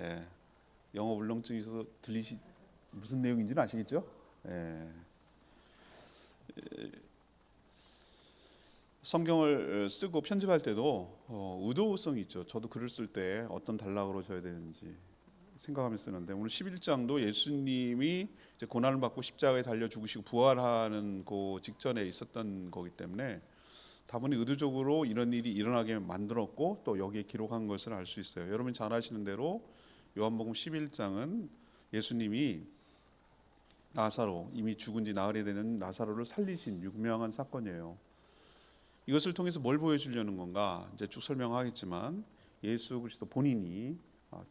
예. 영어 울렁증이 있어서 무슨 내용인지는 아시겠죠? 예. 성경을 쓰고 편집할 때도 의도성이 있죠. 저도 글을 쓸 때 어떤 단락으로 줘야 되는지 생각하며 쓰는데, 오늘 11장도 예수님이 이제 고난을 받고 십자가에 달려 죽으시고 부활하는 그 직전에 있었던 거기 때문에 다분히 의도적으로 이런 일이 일어나게 만들었고 또 여기에 기록한 것을 알 수 있어요. 여러분 잘 아시는 대로 요한복음 11장은 예수님이 나사로, 이미 죽은 지 나흘이 되는 나사로를 살리신 유명한 사건이에요. 이것을 통해서 뭘 보여주려는 건가? 이제 쭉 설명하겠지만 예수 그리스도 본인이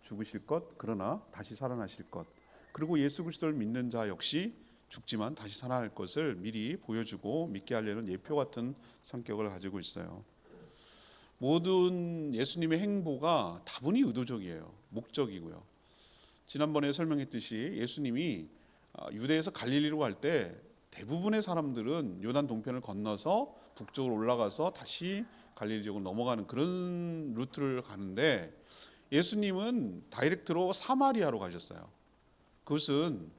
죽으실 것, 그러나 다시 살아나실 것, 그리고 예수 그리스도를 믿는 자 역시 죽지만 다시 살아날 것을 미리 보여주고 믿게 하려는 예표 같은 성격을 가지고 있어요. 모든 예수님의 행보가 다분히 의도적이에요. 목적이고요. 지난번에 설명했듯이 예수님이 유대에서 갈릴리로 갈 때 대부분의 사람들은 요단 동편을 건너서 북쪽으로 올라가서 다시 갈릴리 지역으로 넘어가는 그런 루트를 가는데, 예수님은 다이렉트로 사마리아로 가셨어요. 그것은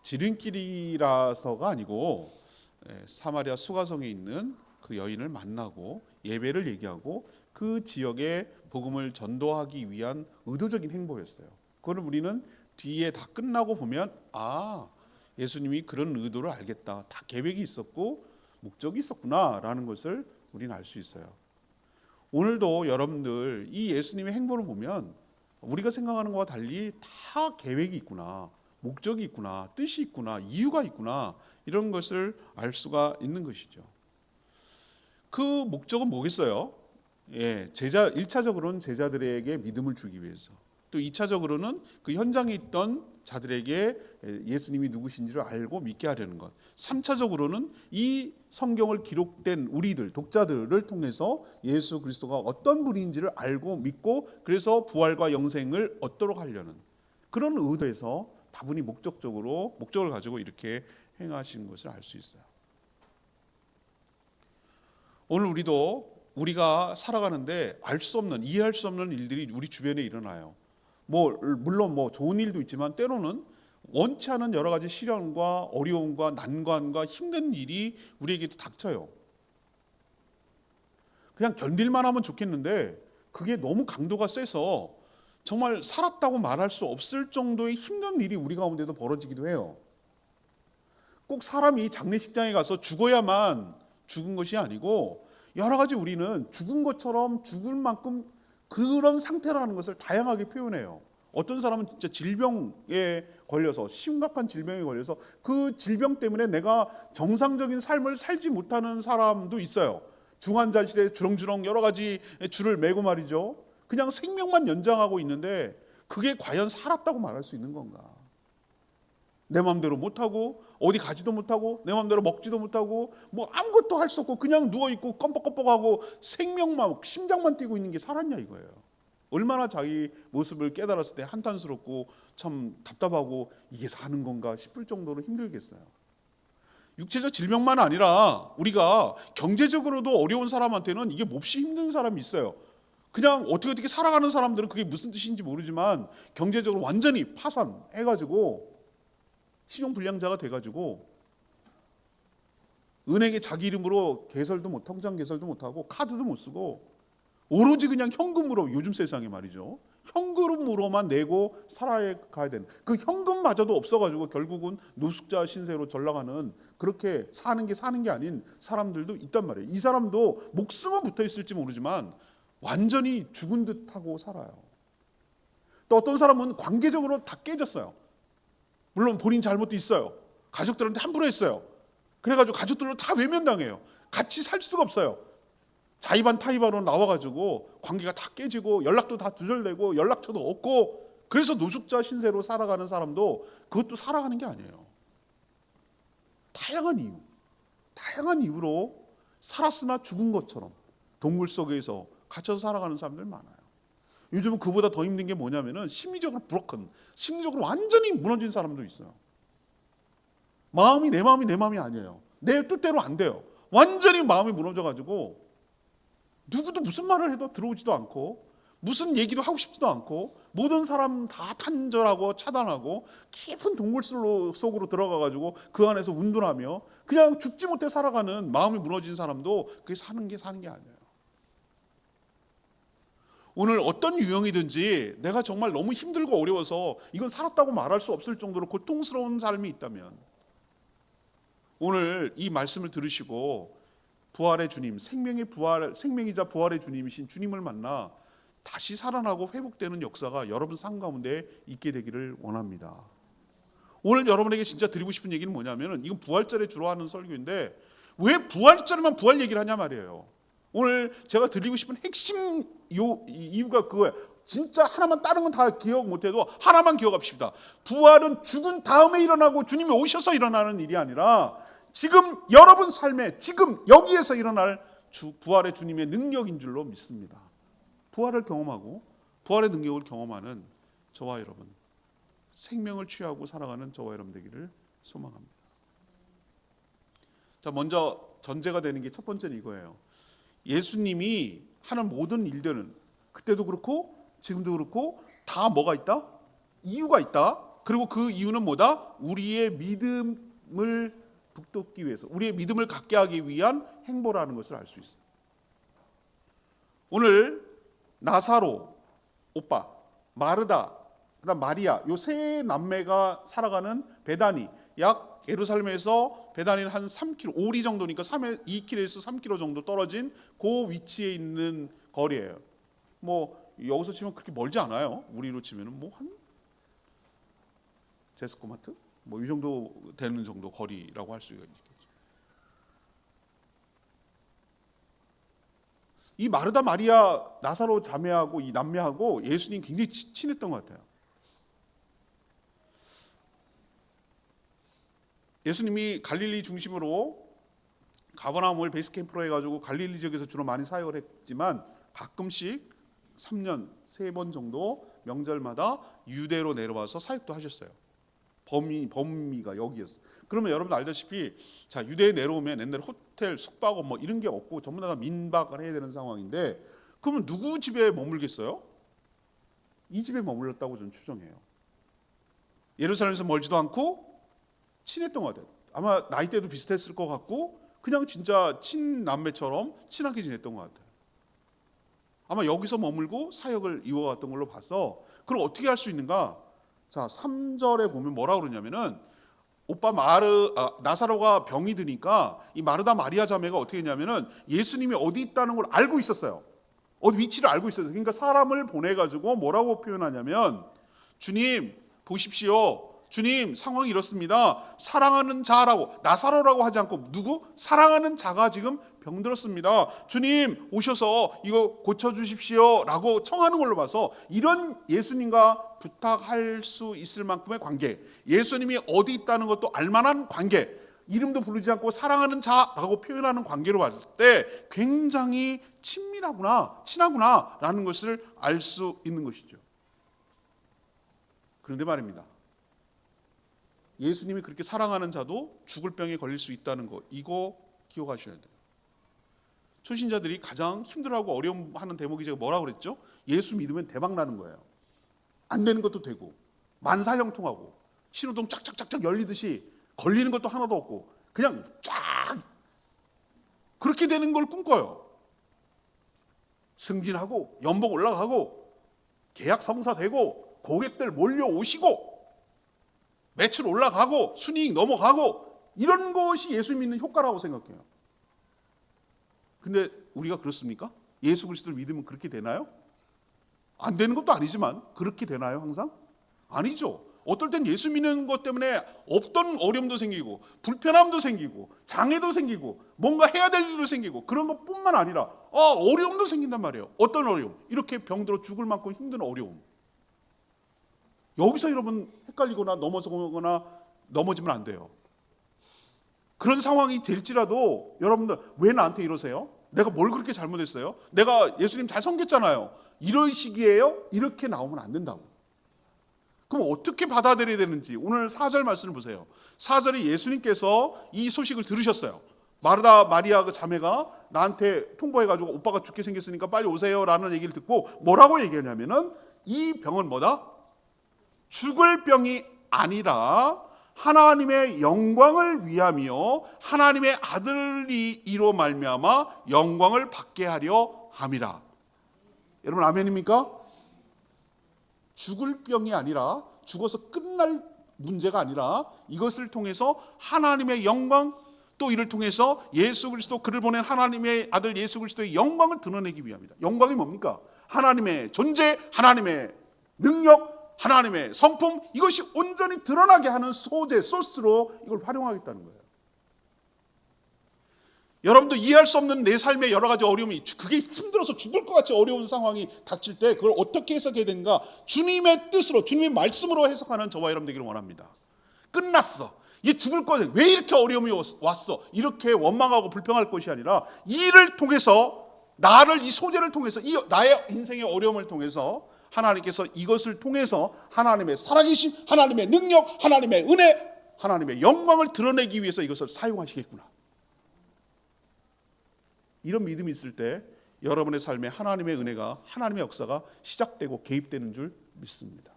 지름길이라서가 아니고 사마리아 수가성에 있는 그 여인을 만나고 예배를 얘기하고 그 지역에 복음을 전도하기 위한 의도적인 행보였어요. 그걸 우리는 뒤에 다 끝나고 보면 예수님이 그런 의도를 알겠다, 다 계획이 있었고 목적이 있었구나라는 것을 우리는 알 수 있어요. 오늘도 여러분들 이 예수님의 행보를 보면 우리가 생각하는 것과 달리 다 계획이 있구나, 목적이 있구나, 뜻이 있구나, 이유가 있구나, 이런 것을 알 수가 있는 것이죠. 그 목적은 뭐겠어요? 1차적으로는 제자들에게 믿음을 주기 위해서, 또 2차적으로는 그 현장에 있던 자들에게 예수님이 누구신지를 알고 믿게 하려는 것, 3차적으로는 이 성경을 기록된 우리들, 독자들을 통해서 예수 그리스도가 어떤 분인지를 알고 믿고 그래서 부활과 영생을 얻도록 하려는 그런 의도에서 다분히 목적을 가지고 이렇게 행하신 것을 알 수 있어요. 오늘 우리가 살아가는데 이해할 수 없는 일들이 우리 주변에 일어나요. 물론 좋은 일도 있지만 때로는 원치 않은 여러 가지 시련과 어려움과 난관과 힘든 일이 우리에게도 닥쳐요. 그냥 견딜만 하면 좋겠는데 그게 너무 강도가 세서 정말 살았다고 말할 수 없을 정도의 힘든 일이 우리 가운데도 벌어지기도 해요. 꼭 사람이 장례식장에 가서 죽어야만 죽은 것이 아니고 여러 가지 우리는 죽은 것처럼 죽을 만큼 그런 상태라는 것을 다양하게 표현해요. 어떤 사람은 진짜 질병에 걸려서, 심각한 질병에 걸려서 그 질병 때문에 내가 정상적인 삶을 살지 못하는 사람도 있어요. 중환자실에 주렁주렁 여러 가지 줄을 매고 말이죠. 그냥 생명만 연장하고 있는데 그게 과연 살았다고 말할 수 있는 건가? 내 마음대로 못하고 어디 가지도 못하고 내 마음대로 먹지도 못하고 아무것도 할 수 없고 그냥 누워있고 껌뻑껌뻑하고 생명만, 심장만 뛰고 있는 게 살았냐 이거예요. 얼마나 자기 모습을 깨달았을 때 한탄스럽고 참 답답하고 이게 사는 건가 싶을 정도로 힘들겠어요. 육체적 질병만 아니라 우리가 경제적으로도 어려운 사람한테는 이게 몹시 힘든 사람이 있어요. 그냥 어떻게 살아가는 사람들은 그게 무슨 뜻인지 모르지만 경제적으로 완전히 파산해가지고 신용불량자가 돼가지고 은행에 자기 이름으로 통장 개설도 못하고 카드도 못 쓰고 오로지 그냥 현금으로, 요즘 세상에 말이죠, 현금으로만 내고 살아가야 되는, 그 현금마저도 없어가지고 결국은 노숙자 신세로 전락하는, 그렇게 사는 게 아닌 사람들도 있단 말이에요. 이 사람도 목숨은 붙어 있을지 모르지만 완전히 죽은 듯하고 살아요. 또 어떤 사람은 관계적으로 다 깨졌어요. 물론 본인 잘못도 있어요. 가족들한테 함부로 했어요. 그래가지고 가족들로 다 외면당해요. 같이 살 수가 없어요. 자의반 타의반으로 나와가지고 관계가 다 깨지고 연락도 다 두절되고 연락처도 없고, 그래서 노숙자 신세로 살아가는 사람도 그것도 살아가는 게 아니에요. 다양한 이유로 살았으나 죽은 것처럼 동굴 속에서 갇혀서 살아가는 사람들 많아요. 요즘은 그보다 더 힘든 게 뭐냐면은 심리적으로 심리적으로 완전히 무너진 사람도 있어요. 내 마음이 아니에요. 내 뜻대로 안 돼요. 완전히 마음이 무너져가지고 누구도 무슨 말을 해도 들어오지도 않고 무슨 얘기도 하고 싶지도 않고 모든 사람 다 탄절하고 차단하고 깊은 동굴 속으로 들어가가지고 그 안에서 운동하며 그냥 죽지 못해 살아가는 마음이 무너진 사람도 그게 사는 게 아니에요. 오늘 어떤 유형이든지 내가 정말 너무 힘들고 어려워서 이건 살았다고 말할 수 없을 정도로 고통스러운 삶이 있다면 오늘 이 말씀을 들으시고 부활의 주님, 생명이자 부활의 주님이신 주님을 만나 다시 살아나고 회복되는 역사가 여러분 삶 가운데 있게 되기를 원합니다. 오늘 여러분에게 진짜 드리고 싶은 얘기는 뭐냐면 이건 부활절에 주로 하는 설교인데 왜 부활절에만 부활 얘기를 하냐 말이에요. 오늘 제가 드리고 싶은 핵심 이유가 그거예요. 진짜 하나만 다른 건 다 기억 못해도 하나만 기억합시다. 부활은 죽은 다음에 일어나고 주님이 오셔서 일어나는 일이 아니라 지금 여러분 삶에 지금 여기에서 일어날 부활의 주님의 능력인 줄로 믿습니다. 부활을 경험하고 부활의 능력을 경험하는 저와 여러분, 생명을 취하고 살아가는 저와 여러분 되기를 소망합니다. 자, 먼저 전제가 되는 게 첫 번째는 이거예요. 예수님이 하는 모든 일들은 그때도 그렇고 지금도 그렇고 다 뭐가 있다? 이유가 있다. 그리고 그 이유는 뭐다? 우리의 믿음을 북돋기 위해서, 우리의 믿음을 갖게 하기 위한 행보라는 것을 알 수 있어요. 오늘 나사로 오빠, 마르다, 그다음 마리아, 요 세 남매가 살아가는 베다니, 약 예루살렘에서 베다니는 한 3km, 오리 정도니까 2km에서 3km 정도 떨어진 그 위치에 있는 거리예요. 뭐 여기서 치면 그렇게 멀지 않아요. 우리로 치면은 뭐 한 제스코마트 뭐 이 정도 되는 정도 거리라고 할 수가 있겠죠. 이 마르다 마리아 나사로 자매하고 이 남매하고 예수님 굉장히 친했던 것 같아요. 예수님이 갈릴리 중심으로 가버나움을 베이스 캠프로 해가지고 갈릴리 지역에서 주로 많이 사역을 했지만 가끔씩 3년 3번 정도 명절마다 유대로 내려와서 사역도 하셨어요. 범위가 여기였어요. 그러면 여러분 알다시피 자, 유대에 내려오면 옛날에 호텔, 숙박업 뭐 이런 게 없고 전부 다 민박을 해야 되는 상황인데 그러면 누구 집에 머물겠어요? 이 집에 머물렀다고 저는 추정해요. 예루살렘에서 멀지도 않고 친했던 것 같아요. 아마 나이대도 비슷했을 것 같고 그냥 진짜 친남매처럼 친하게 지냈던 것 같아요. 아마 여기서 머물고 사역을 이어갔던 걸로 봐서 그럼 어떻게 할 수 있는가? 자, 3절에 보면 뭐라고 그러냐면은 오빠 나사로가 병이 드니까 이 마르다 마리아 자매가 어떻게 했냐면은 예수님이 어디 있다는 걸 알고 있었어요. 어디 위치를 알고 있었어요. 그러니까 사람을 보내가지고 뭐라고 표현하냐면 주님 보십시오. 주님 상황이 이렇습니다. 사랑하는 자라고, 나사로라고 하지 않고 누구? 사랑하는 자가 지금 병들었습니다. 주님 오셔서 이거 고쳐주십시오 라고 청하는 걸로 봐서 이런 예수님과 부탁할 수 있을 만큼의 관계, 예수님이 어디 있다는 것도 알만한 관계, 이름도 부르지 않고 사랑하는 자라고 표현하는 관계로 봤을 때 굉장히 친밀하구나, 친하구나 라는 것을 알 수 있는 것이죠. 그런데 말입니다, 예수님이 그렇게 사랑하는 자도 죽을 병에 걸릴 수 있다는 거, 이거 기억하셔야 돼요. 초신자들이 가장 힘들어하고 어려움하는 대목이 제가 뭐라고 그랬죠? 예수 믿으면 대박 나는 거예요. 안 되는 것도 되고 만사형통하고 신호등 쫙쫙쫙쫙 열리듯이 걸리는 것도 하나도 없고 그냥 쫙 그렇게 되는 걸 꿈꿔요. 승진하고 연봉 올라가고 계약 성사되고 고객들 몰려오시고 매출 올라가고 순이익 넘어가고 이런 것이 예수 믿는 효과라고 생각해요. 근데 우리가 그렇습니까? 예수 그리스도를 믿으면 그렇게 되나요? 안 되는 것도 아니지만 그렇게 되나요 항상? 아니죠. 어떨 땐 예수 믿는 것 때문에 없던 어려움도 생기고 불편함도 생기고 장애도 생기고 뭔가 해야 될 일도 생기고 그런 것뿐만 아니라 어려움도 생긴단 말이에요. 어떤 어려움? 이렇게 병들어 죽을 만큼 힘든 어려움. 여기서 여러분 헷갈리거나 넘어지면 안 돼요. 그런 상황이 될지라도 여러분들 왜 나한테 이러세요? 내가 뭘 그렇게 잘못했어요? 내가 예수님 잘 섬겼잖아요. 이런 시기에요? 이렇게 나오면 안 된다고. 그럼 어떻게 받아들여야 되는지 오늘 4절 말씀을 보세요. 4절에 예수님께서 이 소식을 들으셨어요. 마르다 마리아 그 자매가 나한테 통보해가지고 오빠가 죽게 생겼으니까 빨리 오세요 라는 얘기를 듣고 뭐라고 얘기하냐면은 이 병은 뭐다? 죽을 병이 아니라 하나님의 영광을 위하며 하나님의 아들이 이로 말미암아 영광을 받게 하려 함이라. 여러분 아멘입니까? 죽을 병이 아니라, 죽어서 끝날 문제가 아니라 이것을 통해서 하나님의 영광, 또 이를 통해서 예수 그리스도, 그를 보낸 하나님의 아들 예수 그리스도의 영광을 드러내기 위함이다. 영광이 뭡니까? 하나님의 존재, 하나님의 능력, 하나님의 성품, 이것이 온전히 드러나게 하는 소재, 소스로 이걸 활용하겠다는 거예요. 여러분도 이해할 수 없는 내 삶의 여러 가지 어려움이, 그게 힘들어서 죽을 것 같이 어려운 상황이 닥칠 때 그걸 어떻게 해석해야 되는가? 주님의 뜻으로, 주님의 말씀으로 해석하는 저와 여러분 되기를 원합니다. 끝났어. 얘 죽을 거지. 왜 이렇게 어려움이 왔어? 이렇게 원망하고 불평할 것이 아니라 이 일을 통해서, 나를 이 소재를 통해서, 이 나의 인생의 어려움을 통해서 하나님께서 이것을 통해서 하나님의 살아계신, 하나님의 능력, 하나님의 은혜, 하나님의 영광을 드러내기 위해서 이것을 사용하시겠구나. 이런 믿음이 있을 때 여러분의 삶에 하나님의 은혜가, 하나님의 역사가 시작되고 개입되는 줄 믿습니다.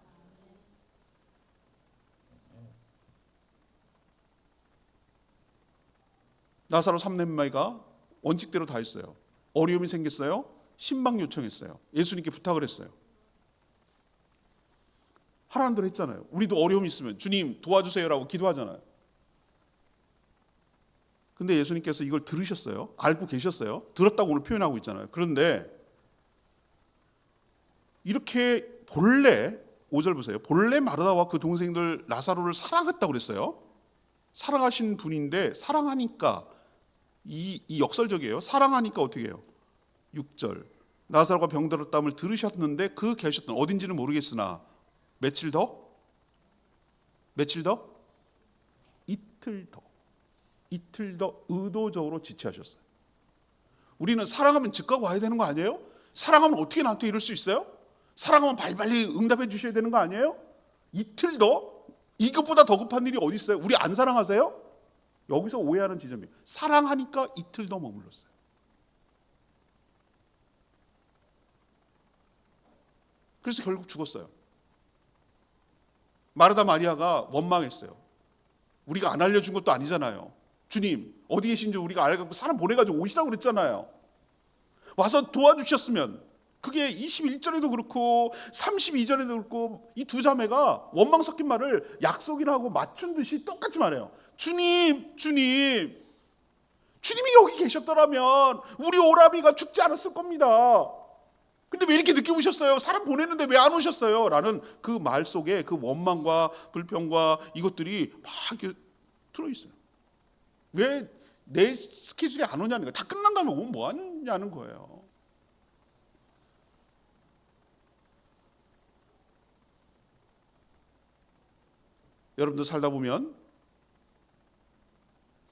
나사로 3년마이가 원칙대로 다 했어요. 어려움이 생겼어요. 신방 요청했어요. 예수님께 부탁을 했어요. 하라는 대로 했잖아요. 우리도 어려움이 있으면 주님 도와주세요라고 기도하잖아요. 근데 예수님께서 이걸 들으셨어요. 알고 계셨어요. 들었다고 오늘 표현하고 있잖아요. 그런데 이렇게 본래, 5절 보세요. 본래 마르다와 그 동생들 라사로를 사랑했다고 그랬어요. 사랑하신 분인데 사랑하니까, 이 역설적이에요. 사랑하니까 어떻게 해요? 6절. 라사로가 병들었다함을 들으셨는데 그 계셨던, 어딘지는 모르겠으나 며칠 더? 이틀 더 의도적으로 지체하셨어요. 우리는 사랑하면 집 가고 와야 되는 거 아니에요? 사랑하면 어떻게 나한테 이럴 수 있어요? 사랑하면 빨리빨리 응답해 주셔야 되는 거 아니에요? 이틀 더? 이것보다 더 급한 일이 어디 있어요? 우리 안 사랑하세요? 여기서 오해하는 지점이에요. 사랑하니까 이틀 더 머물렀어요. 그래서 결국 죽었어요. 마르다 마리아가 원망했어요. 우리가 안 알려준 것도 아니잖아요. 주님 어디 계신지 우리가 알고 사람 보내가지고 오시라고 그랬잖아요. 와서 도와주셨으면. 그게 21절에도 그렇고 32절에도 그렇고 이 두 자매가 원망 섞인 말을 약속이라고 맞춘 듯이 똑같이 말해요. 주님이 여기 계셨더라면 우리 오라비가 죽지 않았을 겁니다. 근데 왜 이렇게 늦게 오셨어요? 사람 보내는데 왜 안 오셨어요? 라는 그 말 속에 그 원망과 불평과 이것들이 막 이렇게 들어있어요. 왜 내 스케줄이 안 오냐는 거예요. 다 끝난 다음에 오면 뭐 하냐는 거예요. 여러분들 살다 보면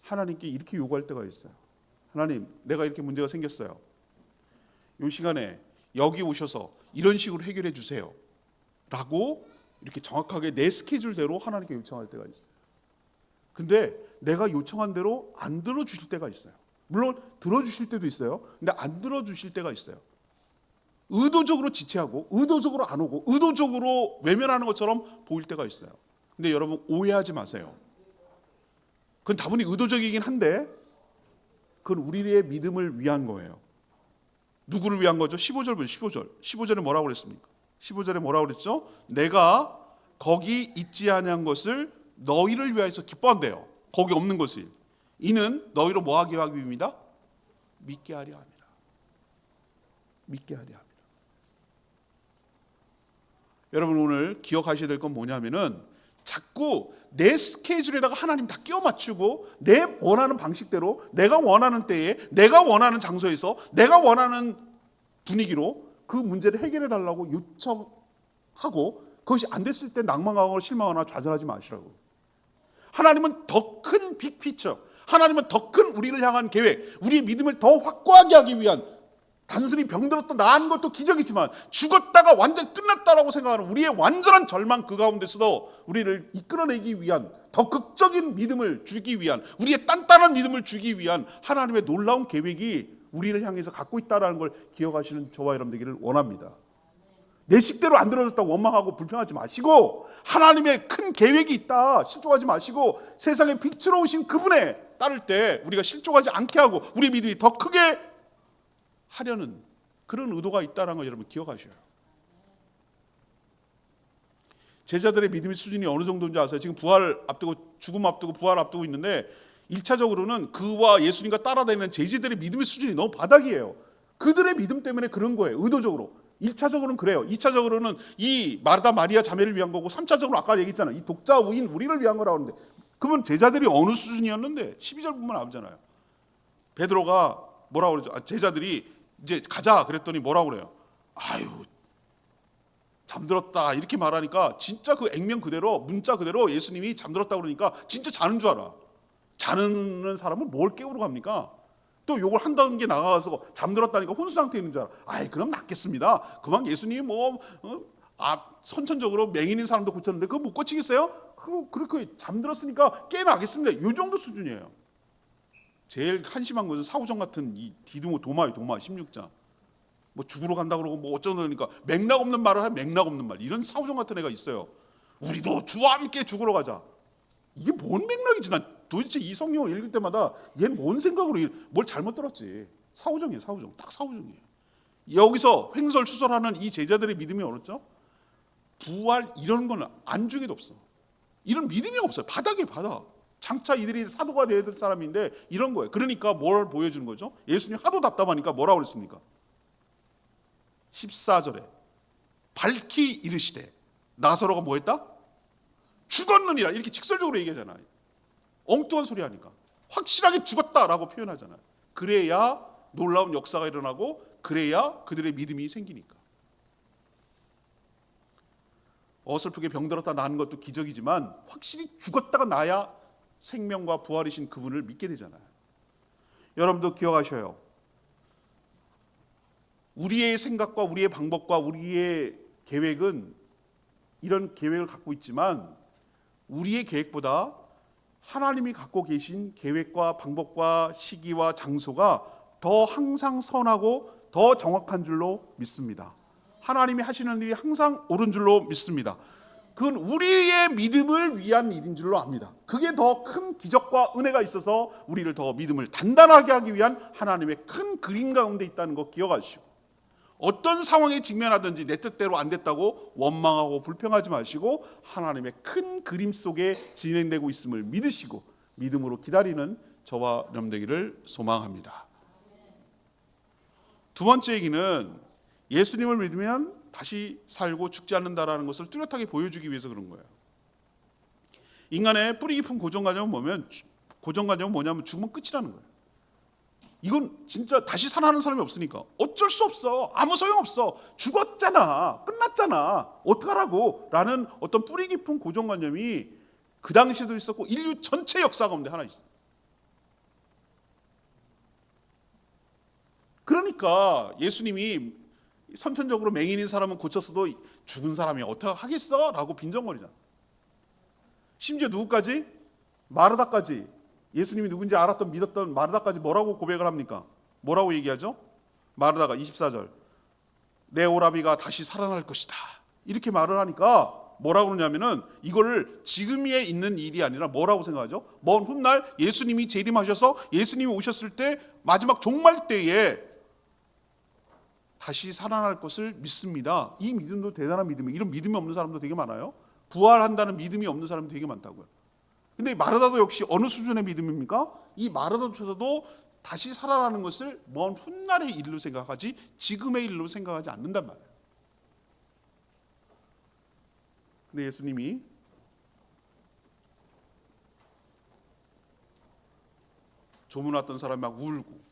하나님께 이렇게 요구할 때가 있어요. 하나님, 내가 이렇게 문제가 생겼어요. 이 시간에 여기 오셔서 이런 식으로 해결해 주세요 라고 이렇게 정확하게 내 스케줄대로 하나님께 요청할 때가 있어요. 근데 내가 요청한 대로 안 들어주실 때가 있어요. 물론 들어주실 때도 있어요. 근데 안 들어주실 때가 있어요. 의도적으로 지체하고 의도적으로 안 오고 의도적으로 외면하는 것처럼 보일 때가 있어요. 근데 여러분 오해하지 마세요. 그건 다분히 의도적이긴 한데 그건 우리의 믿음을 위한 거예요. 누구를 위한 거죠? 15절 보세요. 15절에 뭐라고 그랬습니까? 15절에 뭐라고 그랬죠? 내가 거기 있지 아니한 것을 너희를 위하여서 기뻐한대요. 거기 없는 것을. 이는 너희로 뭐 하기 위함이다? 믿게 하려 함이라. 믿게 하려 함이라. 여러분 오늘 기억하셔야 될 건 뭐냐면은 자꾸 내 스케줄에다가 하나님 다 끼워 맞추고 내 원하는 방식대로 내가 원하는 때에 내가 원하는 장소에서 내가 원하는 분위기로 그 문제를 해결해 달라고 요청하고 그것이 안 됐을 때 낭망하거나 실망하거나 좌절하지 마시라고. 하나님은 더 큰 빅피처, 하나님은 더 큰 우리를 향한 계획, 우리의 믿음을 더 확고하게 하기 위한, 단순히 병들었다 나은 것도 기적이지만 죽었다가 완전 끝났다라고 생각하는 우리의 완전한 절망 그 가운데서도 우리를 이끌어내기 위한 더 극적인 믿음을 주기 위한, 우리의 단단한 믿음을 주기 위한 하나님의 놀라운 계획이 우리를 향해서 갖고 있다는 걸 기억하시는 저와 여러분 되기를 원합니다. 내 식대로 안 들어졌다고 원망하고 불평하지 마시고 하나님의 큰 계획이 있다 실족하지 마시고 세상에 빛으로 오신 그분에 따를 때 우리가 실족하지 않게 하고 우리 믿음이 더 크게 하려는 그런 의도가 있다는 걸 여러분 기억하셔야 해요. 제자들의 믿음의 수준이 어느 정도인지 아세요? 지금 부활 앞두고 죽음 앞두고 부활 앞두고 있는데 1차적으로는 그와 예수님과 따라다니는 제자들의 믿음의 수준이 너무 바닥이에요. 그들의 믿음 때문에 그런 거예요. 의도적으로. 1차적으로는 그래요. 2차적으로는 이 마르다 마리아 자매를 위한 거고 3차적으로 아까 얘기했잖아요. 이 독자 우인 우리를 위한 거라고 하는데 그러면 제자들이 어느 수준이었는데 12절 보면 나오잖아요. 베드로가 뭐라고 그러죠? 제자들이 이제 가자 그랬더니 뭐라고 그래요? 아유 잠들었다 이렇게 말하니까 진짜 그 액면 그대로 문자 그대로 예수님이 잠들었다 그러니까 진짜 자는 줄 알아. 자는 사람은 뭘 깨우러 갑니까? 또 욕을 한다는 게 나가서 잠들었다니까 혼수 상태에 있는 줄 알아. 아이 그럼 낫겠습니다. 그만 예수님이 선천적으로 맹인인 사람도 고쳤는데 그거 못 고치겠어요? 그렇게 잠들었으니까 깨나겠습니다. 이 정도 수준이에요. 제일 한심한 것은 사후정 같은 이 디두모 도마 16장. 뭐 죽으러 간다 그러고 뭐 어쩌니까 맥락 없는 말을 한 맥락 없는 말. 이런 사후정 같은 애가 있어요. 우리도 주와 함께 죽으러 가자. 이게 뭔 맥락이지? 난 도대체 이 성경을 읽을 때마다 얘는 뭔 생각으로 뭘 잘못 들었지. 사후정이에요. 사후정. 딱 사후정이에요. 여기서 횡설수설하는 이 제자들의 믿음이 어렵죠? 부활 이런 거는 안중에도 없어. 이런 믿음이 없어요. 바닥이에요. 바닥. 장차 이들이 사도가 되어야 될 사람인데 이런 거예요. 그러니까 뭘 보여주는 거죠? 예수님 하도 답답하니까 뭐라고 그랬습니까? 14절에 밝히 이르시되 나사로가 뭐 했다? 죽었느니라 이렇게 직설적으로 얘기하잖아요. 엉뚱한 소리 하니까 확실하게 죽었다라고 표현하잖아요. 그래야 놀라운 역사가 일어나고 그래야 그들의 믿음이 생기니까. 어설프게 병들었다 나는 것도 기적이지만 확실히 죽었다가 나야 생명과 부활이신 그분을 믿게 되잖아요. 여러분도 기억하셔요. 우리의 생각과 우리의 방법과 우리의 계획은 이런 계획을 갖고 있지만 우리의 계획보다 하나님이 갖고 계신 계획과 방법과 시기와 장소가 더 항상 선하고 더 정확한 줄로 믿습니다. 하나님이 하시는 일이 항상 옳은 줄로 믿습니다. 그건 우리의 믿음을 위한 일인 줄로 압니다. 그게 더 큰 기적과 은혜가 있어서 우리를 더 믿음을 단단하게 하기 위한 하나님의 큰 그림 가운데 있다는 거 기억하시고 어떤 상황에 직면하든지 내 뜻대로 안 됐다고 원망하고 불평하지 마시고 하나님의 큰 그림 속에 진행되고 있음을 믿으시고 믿음으로 기다리는 저와 여러분 되기를 소망합니다. 두 번째 얘기는 예수님을 믿으면 다시 살고 죽지 않는다라는 것을 뚜렷하게 보여주기 위해서 그런 거예요. 인간의 뿌리 깊은 고정관념은 뭐냐면 죽으면 끝이라는 거예요. 이건 진짜 다시 살아나는 사람이 없으니까 어쩔 수 없어. 아무 소용없어. 죽었잖아. 끝났잖아. 어떡하라고? 라는 어떤 뿌리 깊은 고정관념이 그 당시에도 있었고 인류 전체 역사 가운데 하나 있어요. 그러니까 예수님이 선천적으로 맹인인 사람은 고쳤어도 죽은 사람이 어떻게 하겠어? 라고 빈정거리잖아. 심지어 누구까지? 마르다까지. 예수님이 누군지 알았던 믿었던 마르다까지 뭐라고 고백을 합니까? 뭐라고 얘기하죠? 마르다가 24절 내 오라비가 다시 살아날 것이다 이렇게 말을 하니까 뭐라고 그러냐면은 이거를 지금에 있는 일이 아니라 뭐라고 생각하죠? 먼 훗날 예수님이 재림하셔서 예수님이 오셨을 때 마지막 종말 때에 다시 살아날 것을 믿습니다. 이 믿음도 대단한 믿음이에요. 이런 믿음이 없는 사람도 되게 많아요. 부활한다는 믿음이 없는 사람도 되게 많다고요. 근데 마르다도 역시 어느 수준의 믿음입니까? 이 마르다조차도 다시 살아나는 것을 먼 훗날의 일로 생각하지 지금의 일로 생각하지 않는단 말이에요. 근데 예수님이 조문 왔던 사람이 막 울고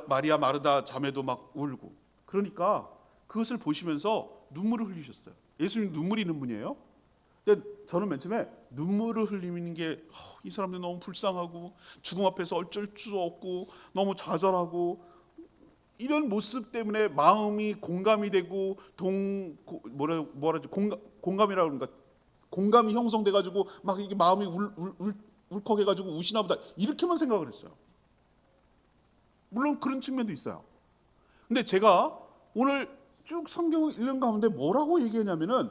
마리아 마르다 자매도 막 울고 그러니까 그것을 보시면서 눈물을 흘리셨어요. 예수님 눈물이 있는 분이에요. 근데 저는 맨 처음에 눈물을 흘리는 게 이 사람들 너무 불쌍하고 죽음 앞에서 어쩔 수 없고 너무 좌절하고 이런 모습 때문에 마음이 공감이 되고 공감이라고 그러니까 공감이 형성돼 가지고 막 이게 마음이 울컥해 가지고 우시나 보다 이렇게만 생각을 했어요. 물론 그런 측면도 있어요. 근데 제가 오늘 쭉 성경 읽는 가운데 뭐라고 얘기하냐면은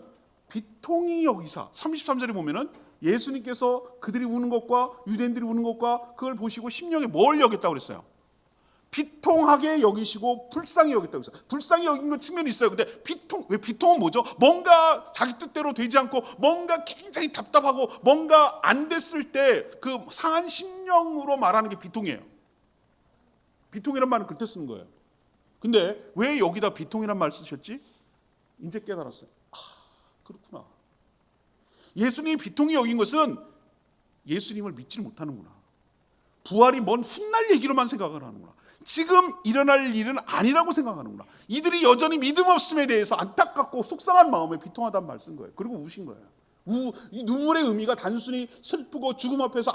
비통히 여기사 33절에 보면은 예수님께서 그들이 우는 것과 유대인들이 우는 것과 그걸 보시고 심령에 뭘 여겼다고 그랬어요? 비통하게 여기시고 불쌍히 여겼다고 했어요. 불쌍히 여긴 건 측면이 있어요. 근데 비통은 뭐죠? 뭔가 자기 뜻대로 되지 않고 뭔가 굉장히 답답하고 뭔가 안 됐을 때 그 상한 심령으로 말하는 게 비통이에요. 비통이란 말은 그때 쓰는 거예요. 근데 왜 여기다 비통이란 말 쓰셨지? 이제 깨달았어요. 그렇구나. 예수님이 비통히 여긴 것은 예수님을 믿지를 못하는구나. 부활이 먼 훗날 얘기로만 생각을 하는구나. 지금 일어날 일은 아니라고 생각하는구나. 이들이 여전히 믿음 없음에 대해서 안타깝고 속상한 마음에 비통하다는 말 쓴 거예요. 그리고 우신 거예요. 이 눈물의 의미가 단순히 슬프고 죽음 앞에서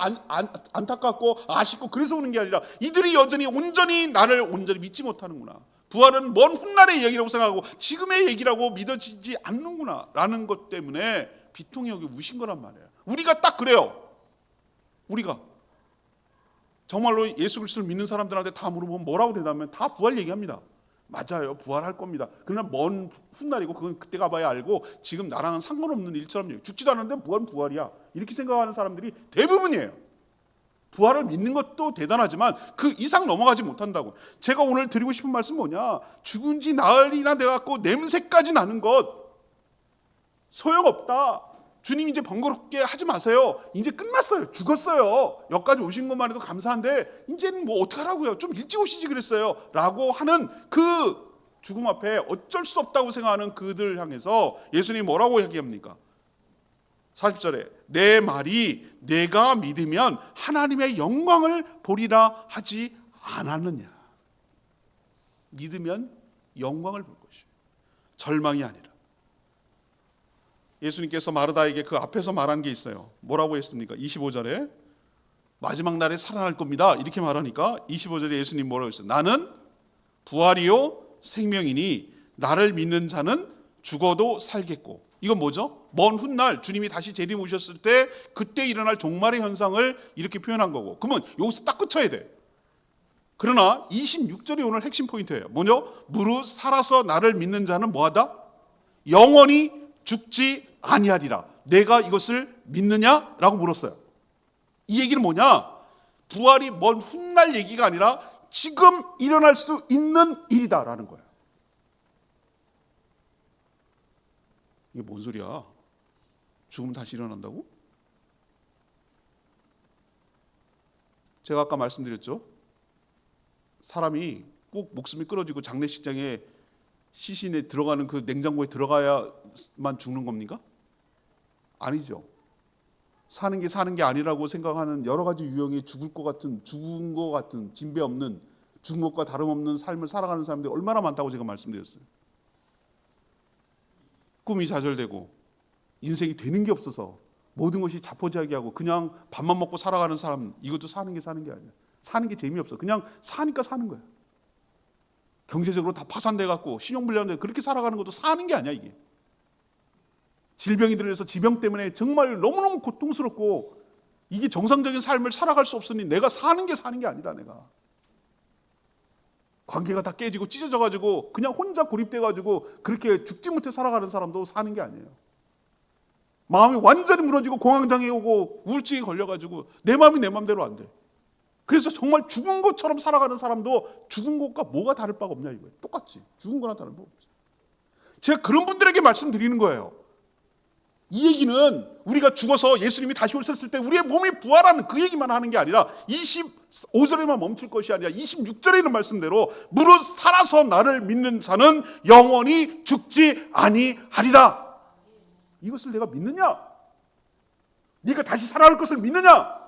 안타깝고 아쉽고 그래서 우는 게 아니라 이들이 여전히 온전히 나를 온전히 믿지 못하는구나. 부활은 먼 훗날의 얘기라고 생각하고 지금의 얘기라고 믿어지지 않는구나 라는 것 때문에 비통히 여기 우신 거란 말이에요. 우리가 딱 그래요. 우리가 정말로 예수 그리스도를 믿는 사람들한테 다 물어보면 뭐라고 대답하면 다 부활 얘기합니다. 맞아요. 부활할 겁니다. 그러나 먼 훗날이고 그건 그때 가봐야 알고 지금 나랑은 상관없는 일처럼 얘기해요. 죽지도 않았는데 무슨 부활이야. 이렇게 생각하는 사람들이 대부분이에요. 부활을 믿는 것도 대단하지만 그 이상 넘어가지 못한다고. 제가 오늘 드리고 싶은 말씀 뭐냐. 죽은 지 나흘이나 돼갖고 냄새까지 나는 것 소용없다. 주님 이제 번거롭게 하지 마세요. 이제 끝났어요. 죽었어요. 여기까지 오신 것만 해도 감사한데 이제는 뭐 어떡하라고요. 좀 일찍 오시지 그랬어요. 라고 하는 그 죽음 앞에 어쩔 수 없다고 생각하는 그들 향해서 예수님이 뭐라고 얘기합니까? 40절에 내 말이 내가 믿으면 하나님의 영광을 보리라 하지 않았느냐. 믿으면 영광을 볼 것이에요. 절망이 아니라. 예수님께서 마르다에게 그 앞에서 말한 게 있어요. 뭐라고 했습니까? 25절에 마지막 날에 살아날 겁니다. 이렇게 말하니까 25절에 예수님 뭐라고 했어요? 나는 부활이요 생명이니 나를 믿는 자는 죽어도 살겠고. 이건 뭐죠? 먼 훗날 주님이 다시 재림 오셨을 때 그때 일어날 종말의 현상을 이렇게 표현한 거고. 그러면 여기서 딱 끝쳐야 돼. 그러나 26절이 오늘 핵심 포인트예요. 뭐죠? 무릇 살아서 나를 믿는 자는 뭐하다? 영원히 죽지 아니하리라. 내가 이것을 믿느냐라고 물었어요. 이 얘기는 뭐냐? 부활이 먼 훗날 얘기가 아니라 지금 일어날 수 있는 일이다라는 거예요. 이게 뭔 소리야? 죽으면 다시 일어난다고? 제가 아까 말씀드렸죠. 사람이 꼭 목숨이 끊어지고 장례식장에 시신에 들어가는 그 냉장고에 들어가야만 죽는 겁니까? 아니죠. 사는 게 아니라고 생각하는 여러 가지 유형의 죽은 것 같은 진배 없는 죽은 것과 다름없는 삶을 살아가는 사람들이 얼마나 많다고 제가 말씀드렸어요. 꿈이 좌절되고 인생이 되는 게 없어서 모든 것이 자포자기하고 그냥 밥만 먹고 살아가는 사람, 이것도 사는 게 아니야. 사는 게 재미없어. 그냥 사니까 사는 거야. 경제적으로 다 파산돼갖고 신용불량돼 그렇게 살아가는 것도 사는 게 아니야 이게. 질병이 들어서 지병 때문에 정말 너무너무 고통스럽고 이게 정상적인 삶을 살아갈 수 없으니 내가 사는 게 아니다 내가. 관계가 다 깨지고 찢어져가지고 그냥 혼자 고립돼가지고 그렇게 죽지 못해 살아가는 사람도 사는 게 아니에요. 마음이 완전히 무너지고 공황장애 오고 우울증에 걸려가지고 내 마음이 내 마음대로 안 돼. 그래서 정말 죽은 것처럼 살아가는 사람도 죽은 것과 뭐가 다를 바가 없냐 이거예요. 똑같지. 죽은 거나 다른 거 없지. 제가 그런 분들에게 말씀드리는 거예요. 이 얘기는 우리가 죽어서 예수님이 다시 오셨을 때 우리의 몸이 부활하는 그 얘기만 하는 게 아니라 25절에만 멈출 것이 아니라 26절에 있는 말씀대로 무릇 살아서 나를 믿는 자는 영원히 죽지 아니하리라. 이것을 내가 믿느냐? 네가 다시 살아날 것을 믿느냐?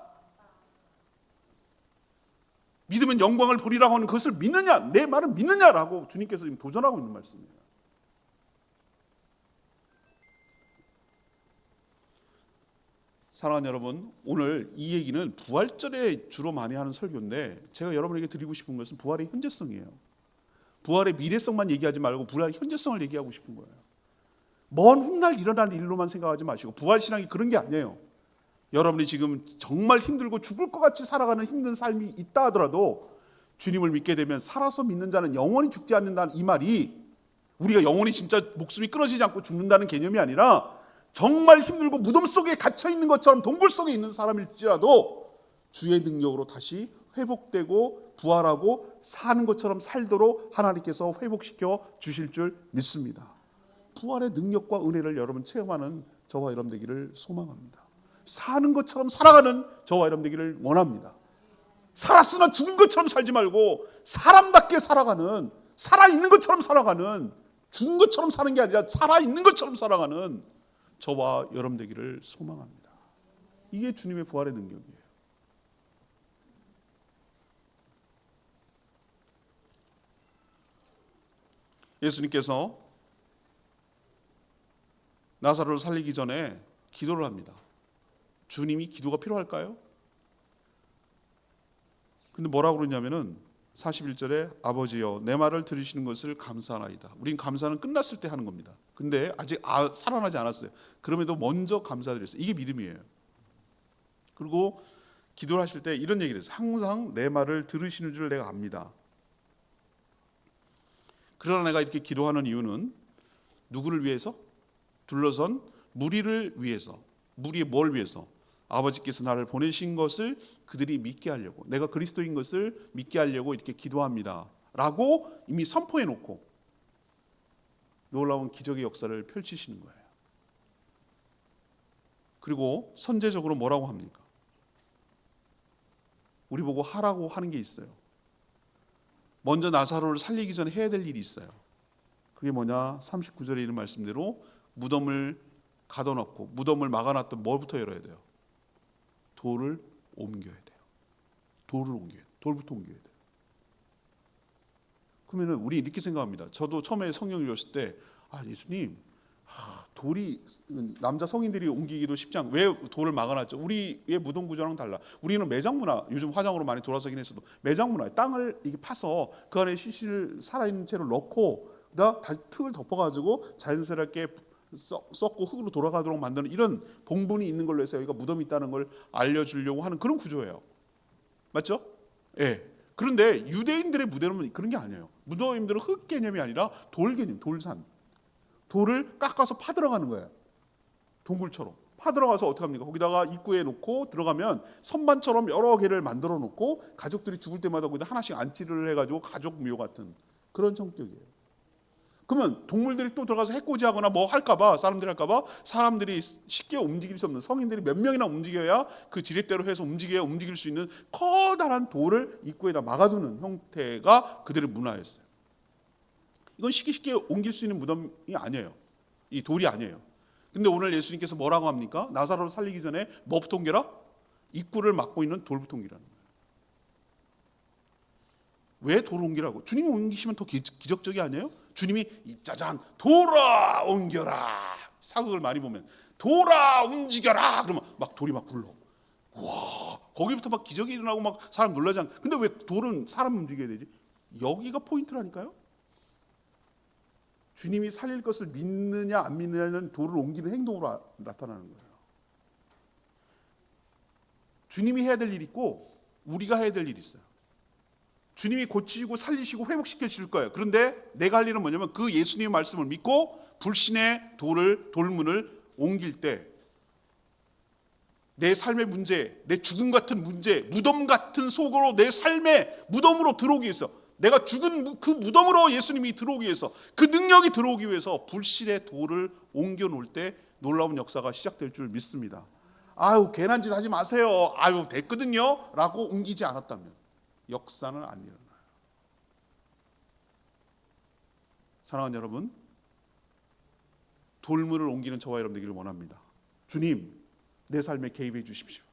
믿으면 영광을 보리라고 하는 그것을 믿느냐? 내 말을 믿느냐라고 주님께서 지금 도전하고 있는 말씀입니다. 사랑하는 여러분, 오늘 이 얘기는 부활절에 주로 많이 하는 설교인데 제가 여러분에게 드리고 싶은 것은 부활의 현재성이에요. 부활의 미래성만 얘기하지 말고 부활의 현재성을 얘기하고 싶은 거예요. 먼 훗날 일어날 일로만 생각하지 마시고 부활신앙이 그런 게 아니에요. 여러분이 지금 정말 힘들고 죽을 것 같이 살아가는 힘든 삶이 있다 하더라도 주님을 믿게 되면 살아서 믿는 자는 영원히 죽지 않는다는 이 말이 우리가 영혼이 진짜 목숨이 끊어지지 않고 죽는다는 개념이 아니라 정말 힘들고 무덤 속에 갇혀 있는 것처럼 동굴 속에 있는 사람일지라도 주의 능력으로 다시 회복되고 부활하고 사는 것처럼 살도록 하나님께서 회복시켜 주실 줄 믿습니다. 부활의 능력과 은혜를 여러분 체험하는 저와 여러분 되기를 소망합니다. 사는 것처럼 살아가는 저와 여러분 되기를 원합니다. 살았으나 죽은 것처럼 살지 말고 사람답게 살아가는, 살아있는 것처럼 살아가는, 죽은 것처럼 사는 게 아니라 살아있는 것처럼 살아가는 저와 여러분 되기를 소망합니다. 이게 주님의 부활의 능력이에요. 예수님께서 나사로를 살리기 전에 기도를 합니다. 주님이 기도가 필요할까요? 근데 뭐라고 그러냐면은 41절에 아버지여 내 말을 들으시는 것을 감사하나이다. 우린 감사는 끝났을 때 하는 겁니다. 근데 아직 살아나지 않았어요. 그럼에도 먼저 감사드렸어요. 이게 믿음이에요. 그리고 기도를 하실 때 이런 얘기를 했어요. 항상 내 말을 들으시는 줄 내가 압니다. 그러나 내가 이렇게 기도하는 이유는 누구를 위해서? 둘러선 무리를 위해서. 무리의 뭘 위해서? 아버지께서 나를 보내신 것을 그들이 믿게 하려고, 내가 그리스도인 것을 믿게 하려고 이렇게 기도합니다 라고 이미 선포해 놓고 놀라운 기적의 역사를 펼치시는 거예요. 그리고 선제적으로 뭐라고 합니까? 우리 보고 하라고 하는 게 있어요. 먼저 나사로를 살리기 전에 해야 될 일이 있어요. 그게 뭐냐? 39절에 있는 말씀대로 무덤을 가둬놓고 무덤을 막아놨던 뭐부터 열어야 돼요? 돌을 옮겨야 돼요. 돌을 옮겨야 돼요. 돌부터 옮겨야 돼요. 그러면 우리 이렇게 생각합니다. 저도 처음에 성경을 읽었을 때 예수님, 돌이 남자 성인들이 옮기기도 쉽지 않고 왜 돌을 막아놨죠? 우리의 무덤 구조랑 달라. 우리는 매장 문화, 요즘 화장으로 많이 돌아서긴 했어도 매장 문화, 땅을 이렇게 파서 그 안에 시신을 살아있는 채로 넣고 다시 흙을 덮어가지고 자연스럽게 썩고 흙으로 돌아가도록 만드는 이런 봉분이 있는 걸로 해서 여기가 무덤이 있다는 걸 알려주려고 하는 그런 구조예요. 맞죠? 예. 그런데 유대인들의 무덤은 그런 게 아니에요. 무덤들은 흙 개념이 아니라 돌 개념, 돌산. 돌을 깎아서 파들어가는 거예요. 동굴처럼. 파들어가서 어떻게 합니까? 거기다가 입구에 놓고 들어가면 선반처럼 여러 개를 만들어 놓고 가족들이 죽을 때마다 거기다 하나씩 안치를 해가지고 가족 묘 같은 그런 성격이에요. 그러면 동물들이 또 들어가서 해코지하거나 뭐 할까봐, 사람들이 할까봐 사람들이 쉽게 움직일 수 없는, 성인들이 몇 명이나 움직여야 그 지렛대로 해서 움직여야 움직일 수 있는 커다란 돌을 입구에다 막아두는 형태가 그들의 문화였어요. 이건 쉽게 옮길 수 있는 무덤이 아니에요. 이 돌이 아니에요. 근데 오늘 예수님께서 뭐라고 합니까? 나사로를 살리기 전에 뭐부터 옮겨라? 입구를 막고 있는 돌부터 옮기라는 거예요. 왜 돌을 옮기라고? 주님이 옮기시면 더 기적적이 아니에요? 주님이 짜잔 돌아 옮겨라, 사극을 많이 보면 돌아 움직여라 그러면 막 돌이 막 굴러. 와, 거기부터 막 기적이 일어나고 막 사람 놀라지 않. 근데 왜 돌은 사람 움직여야 되지? 여기가 포인트라니까요. 주님이 살릴 것을 믿느냐 안 믿느냐는 돌을 옮기는 행동으로 나타나는 거예요. 주님이 해야 될 일이 있고 우리가 해야 될 일이 있어요. 주님이 고치시고 살리시고 회복시켜 주실 거예요. 그런데 내가 할 일은 뭐냐면 그 예수님의 말씀을 믿고 불신의 돌문을 옮길 때 내 삶의 문제, 내 죽음 같은 문제, 무덤 같은 속으로 내 삶의 무덤으로 들어오기 위해서, 내가 죽은 그 무덤으로 예수님이 들어오기 위해서, 그 능력이 들어오기 위해서 불신의 돌을 옮겨 놓을 때 놀라운 역사가 시작될 줄 믿습니다. 괜한 짓 하지 마세요. 됐거든요 라고 옮기지 않았다면 역사는 안 일어나요. 사랑하는 여러분, 돌문을 옮기는 저와 여러분 되기를 원합니다. 주님, 내 삶에 개입해 주십시오.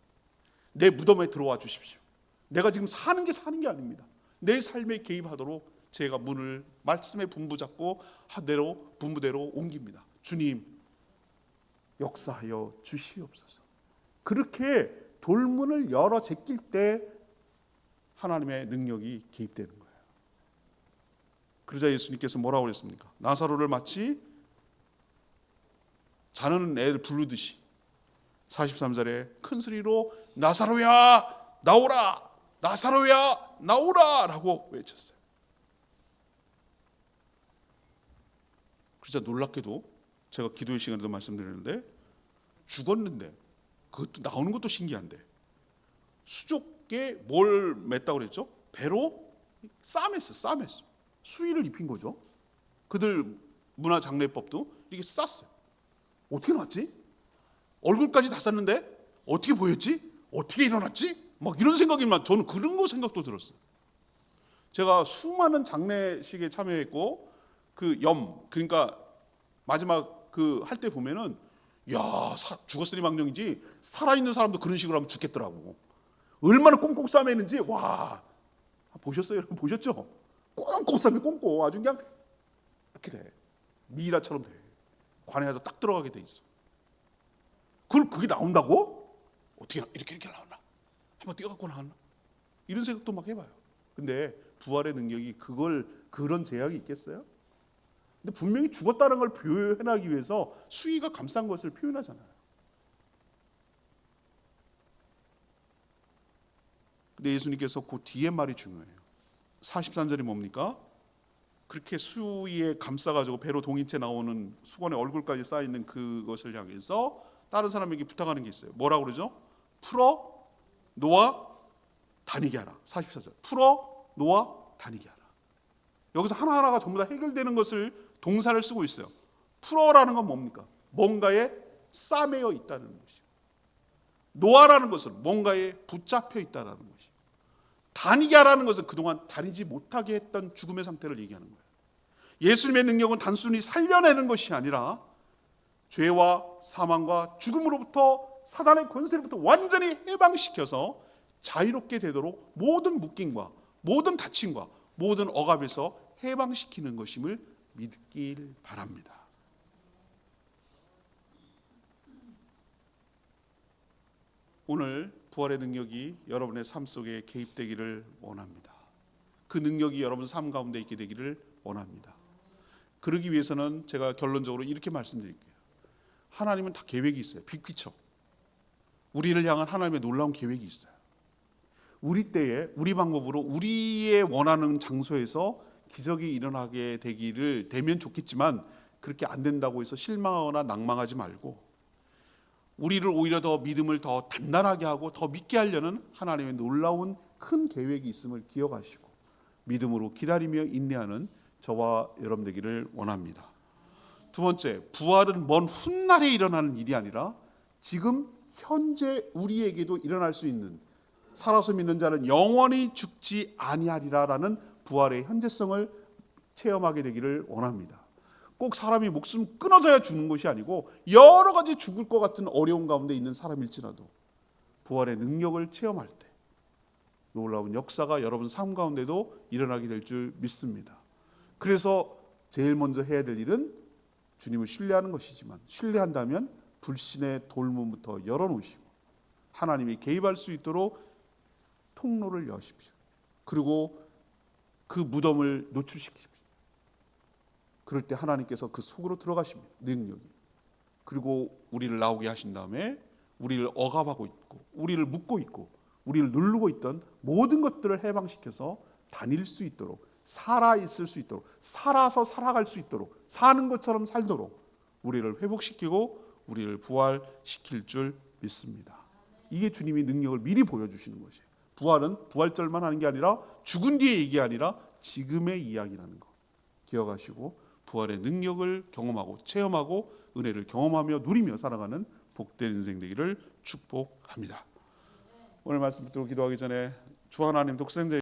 내 무덤에 들어와 주십시오. 내가 지금 사는 게 아닙니다. 내 삶에 개입하도록 제가 문을 말씀에 분부잡고 하대로 분부대로 옮깁니다. 주님, 역사하여 주시옵소서. 그렇게 돌문을 열어 제낄 때 하나님의 능력이 개입되는 거예요. 그러자 예수님께서 뭐라고 그랬습니까? 나사로를 마치 자는 애를 부르듯이 43절에 큰 소리로 나사로야 나오라, 나사로야 나오라 라고 외쳤어요. 진짜 놀랍게도 제가 기도의 시간에도 말씀드렸는데 죽었는데 그것도 나오는 것도 신기한데 수족에 뭘 맸다고 그랬죠? 배로 싸맸어. 수의를 입힌 거죠. 그들 문화장례법도 이게 쌌어요. 어떻게 나왔지? 얼굴까지 다 쌌는데 어떻게 보였지? 어떻게 일어났지? 막 이런 생각이 저는 그런 거 생각도 들었어요. 제가 수많은 장례식에 참여했고 그러니까 마지막 할 때 보면은 죽었으니 망정이지 살아있는 사람도 그런 식으로 하면 죽겠더라고. 얼마나 꽁꽁 싸매는지 와 보셨어요? 여러분 보셨죠? 꽁꽁 싸매 꽁꽁 아주 그냥 이렇게 돼. 미이라처럼 돼. 관에도 딱 들어가게 돼 있어. 그게 나온다고? 어떻게 이렇게 나왔나? 한번 뛰어갖고 나왔나? 이런 생각도 막 해봐요. 근데 부활의 능력이 그런 제약이 있겠어요? 근데 분명히 죽었다는 걸 표현하기 위해서 수위가 감싼 것을 표현하잖아요. 근데 예수님께서 그 뒤에 말이 중요해요. 43절이 뭡니까? 그렇게 수위에 감싸가지고 배로 동인채 나오는 수건에 얼굴까지 쌓여있는 그것을 향해서 다른 사람에게 부탁하는 게 있어요. 뭐라고 그러죠? 풀어 놓아 다니게 하라. 44절. 풀어 놓아 다니게 하라. 여기서 하나하나가 전부 다 해결되는 것을 동사를 쓰고 있어요. 풀어라는 건 뭡니까? 뭔가에 싸매여 있다는 것이요. 놓아라는 것은 뭔가에 붙잡혀 있다는 것이요. 다니게 하라는 것은 그동안 다니지 못하게 했던 죽음의 상태를 얘기하는 거예요. 예수님의 능력은 단순히 살려내는 것이 아니라 죄와 사망과 죽음으로부터 사단의 권세로부터 완전히 해방시켜서 자유롭게 되도록 모든 묶임과 모든 다침과 모든 억압에서 해방시키는 것임을 믿길 바랍니다. 오늘 부활의 능력이 여러분의 삶 속에 개입되기를 원합니다. 그 능력이 여러분 삶 가운데 있게 되기를 원합니다. 그러기 위해서는 제가 결론적으로 이렇게 말씀드릴게요. 하나님은 다 계획이 있어요. 빅피처. 우리를 향한 하나님의 놀라운 계획이 있어요. 우리 때에 우리 방법으로 우리의 원하는 장소에서 기적이 일어나게 되면 좋겠지만 그렇게 안 된다고 해서 실망하거나 낭망하지 말고 우리를 오히려 더 믿음을 더 단단하게 하고 더 믿게 하려는 하나님의 놀라운 큰 계획이 있음을 기억하시고 믿음으로 기다리며 인내하는 저와 여러분 되기를 원합니다. 두 번째, 부활은 먼 훗날에 일어나는 일이 아니라 지금 현재 우리에게도 일어날 수 있는 살아서 믿는 자는 영원히 죽지 아니하리라라는 부활의 현재성을 체험하게 되기를 원합니다. 꼭 사람이 목숨 끊어져야 죽는 것이 아니고 여러 가지 죽을 것 같은 어려운 가운데 있는 사람일지라도 부활의 능력을 체험할 때 놀라운 역사가 여러분 삶 가운데도 일어나게 될 줄 믿습니다. 그래서 제일 먼저 해야 될 일은 주님을 신뢰하는 것이지만 신뢰한다면 불신의 돌문부터 열어놓으시고 하나님이 개입할 수 있도록 통로를 여십시오. 그리고 그 무덤을 노출시키십시오. 그럴 때 하나님께서 그 속으로 들어가십니다. 능력이. 그리고 우리를 나오게 하신 다음에 우리를 억압하고 있고 우리를 묶고 있고 우리를 누르고 있던 모든 것들을 해방시켜서 다닐 수 있도록 살아있을 수 있도록 살아서 살아갈 수 있도록 사는 것처럼 살도록 우리를 회복시키고 우리를 부활시킬 줄 믿습니다. 이게 주님이 능력을 미리 보여주시는 것이에요. 부활은 부활절만 하는 게 아니라 죽은 뒤의 얘기 아니라 지금의 이야기라는 거 기억하시고 부활의 능력을 경험하고 체험하고 은혜를 경험하며 누리며 살아가는 복된 인생 되기를 축복합니다. 오늘 말씀 듣고 기도하기 전에 주 하나님 독생자